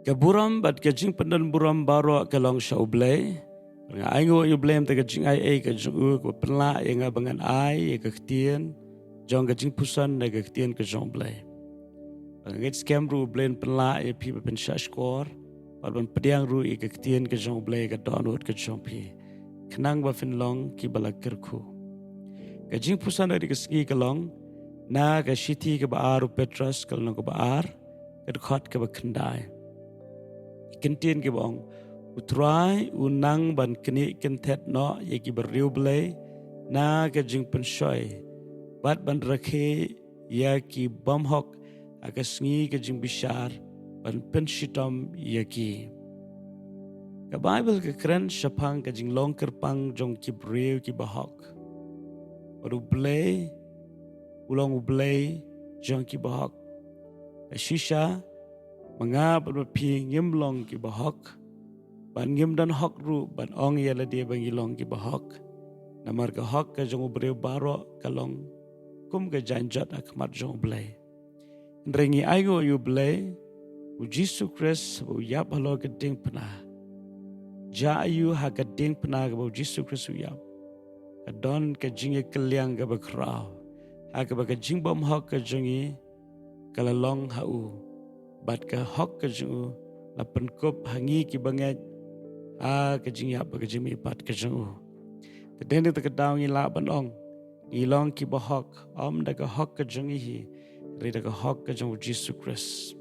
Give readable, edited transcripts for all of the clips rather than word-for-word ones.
Ke buram bat ke jingpynjot buram baro ke long Ktien U Blei. Nga aingo U Blei te ke jing ai ke jung ko penla yang abangan ai ke Ktien jong ke Jingpuson ne ke Ktien Ktien U Blei. Ngit scam ru Blei penla pi pen shashkor bat ban pediang ru ke Ktien Ktien U Blei ke donut ke jompi. Kenang ba fin long ki bala kirku. Ke Jingpuson ke ski ke long na ke shiti ke baar Petrus ke long ke baar ke khot ke ba kendai. Kintin ke bong utrai unang ban knieh kynthet no ye ki beriu Blei na ke jingpynjot bat ban rakhe ya ki bamhok akas ngi ke jingbishar ban penshitom ya ki ke Bible ke keren shapang ke jinglong kerpang jong ki beriu ki bahok baru Blei ulong Blei jong ki bahok shisha mengap berpi ngimlong ki bahok ban ngim dan hok ru ban ong ya la dia bangilong ki bahok namar ke hok ke jong breu baro kalong kum ke janjat akmat jong Blei ringi aigo U Blei u Jisu Kris u yap halo ke ding pena ja ayu ha ke ding pena ke u Jisu Kris u yap adon ke jinge keliang ke bakrau ha ke jingbom hok ke jongi kalalong ha u bat ke hok ke jung la penkop hangi ki banget ke jing yap ke jimi bat ke jung ke den te ke daw ngi la ban ong i long ki bahok om da ke hok ke jung hi ri da ke hok ke jung Jisu Kris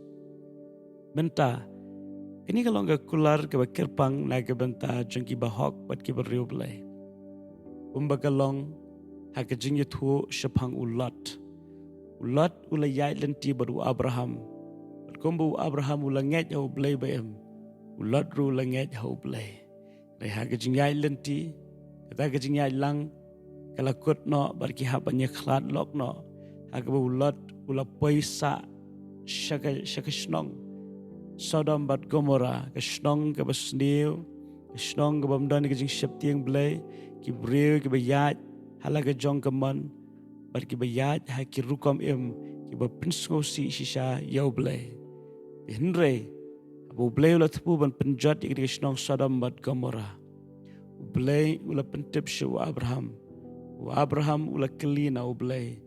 benta ini kalau ke kular ke kerpang na ke benta jung ki bahok bat ki beriu Blei umbagalong ha ke jing yethu shapang ulat ula yai lenti baru Abraham kumbu Abraham ulanget U Blei baem ulat ru langet U Blei re ha ke jingai lenti kata ke jingai lang kala kot no barki ha banye khlat lok no ha ke ulat ula paisa shaka snong Sodom bat Gomora ke snong ke basniu ke snong ke bamdan ke jing septieng Blei ki breu ki bayat hala ke jong ke man barki bayat ha ki rukom ki ba pinsgo si shisha U Blei Henry Abu Blei ula tepu ban penjot di snong Sodom bat Gomora Blei ula pentip shu Abraham ula kelina U Blei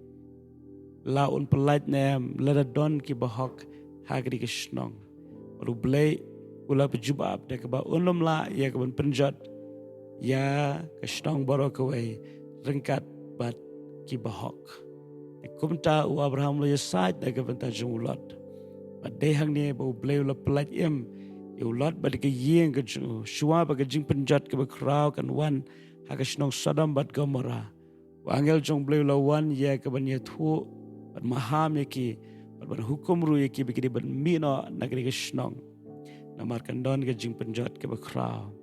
la un pelat nem la don ki bahok hagri ke snong Abu Blei ula pejubab de ke ba unum la ya ke ban penjot ya ke snong baro ke wei rengkat bat ki bahok kumta u Abraham lo yasaj de ke benta jumulot Badai hang ni bau Blei ula pelat ulat bad ke yeng ke shua ba ke jingpynjot ke bakrau kan wan ha ke snong Sodom bat Gomora wangel jong Blei ula wan ya ke ban yethu ban maham ye ki ban hukum ru ye ki bikidi ban mino nagri ke snong namar kan don ke jingpynjot ke bakrau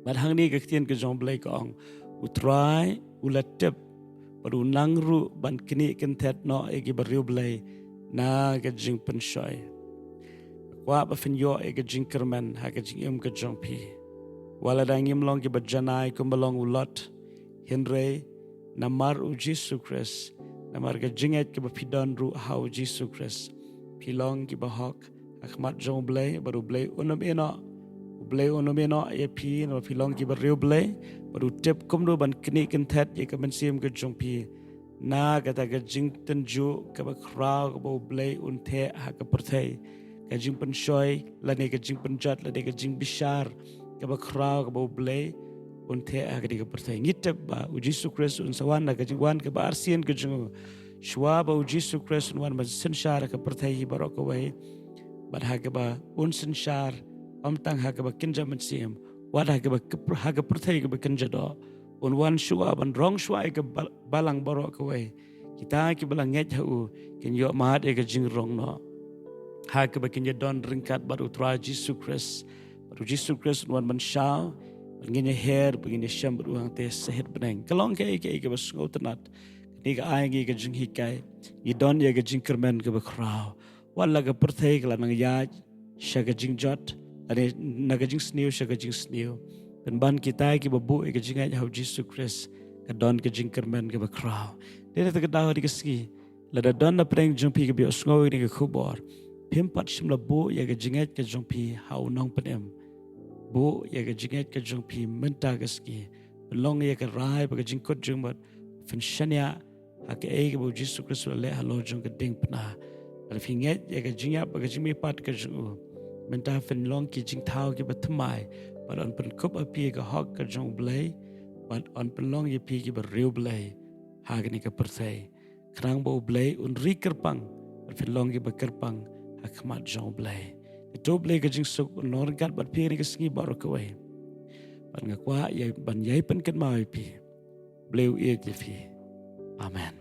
bad hang ni ke Ktien ke jong Blei ke ong utrai ula tep baru nangru ban knieh kynthet no ye ki beriu Blei na ke jingpynjot wa ba fin yo ke jingkerman ha ke jing ke jongpi wala dangim long ke bajanai kumbalong ulot henry namar u Jisu Kris namar ke jinget ke bapidon ru ha u Jisu Kris pilong ke bahok akmat jong Blei baru Blei unum eno ye pi no pilong ke beriu Blei baru tep kumdo ban knieh kynthet ye ke mensim ke jongpi na kata ke jingpynjot ke bakrau ke bau Blei unthe ha ke perthai ke jingpynjot la ne ke jingpynjot la ne ke jingbishar ke bakrau ke bau Blei unthe ha ke perthai ngitep ba u Jisu Kris un sawan na ke jingwan ke ba arsien ke jing shwa ba u Jisu Kris un wan ba senshar ke perthai hi barok wai bad ha ke ba un senshar tang ha ke ba kinja mensim wad ha ke perthai ke ba kinja do un wan shua ban rong shua ke balang borok ke wei kita ke balang nget hu ken yo mat ke jing rong no ha ke bakin ye don ringkat baru tra Jisu Kris wan ban shau ngin ye her begin ye sham baru hang te sehet beneng kalong ke bas ngotenat ni ke ai ke jing hikai ye don ye ke jing kermen ke bakrau wala ke perthai ke lanang ya sha ke jing jot ane na ke jing sniu sha ke jing sniu dan ban kita ki babu ke jingat hau Jisu Kris ke don ke jingkermen ke bakrau dia te ke daw di keski la da don na preng jumpi ke bios ngoi ni ke khubor Pempat shimla bo ya ga jinget ka jong pi hau nong penem. Bo ya ga jinget ka jong pi menta gaski. Long ya ka rai ba ga jingkot jong bat finshania ha ka e ga bo Jesu Kristus le halo jong ka ding pna. Al finget ya ga jingya ba ga jingmi pat ka jong menta fin long ki jing thau ki batmai. But on pen kup api ka hok ka jong blai. But on pen long ya pi ki ba riu blai. Ha ga ni ka perthai. Krang bo blai un ri kerpang. But fin long ki ba kerpang. Hakmat jong blai. Ito blai ka jing suk nor gat bat pi ni ka singi baro ka wai. Ban ngakwa ban yai pen ket mai pi. Blai u ye ki fi. Amen.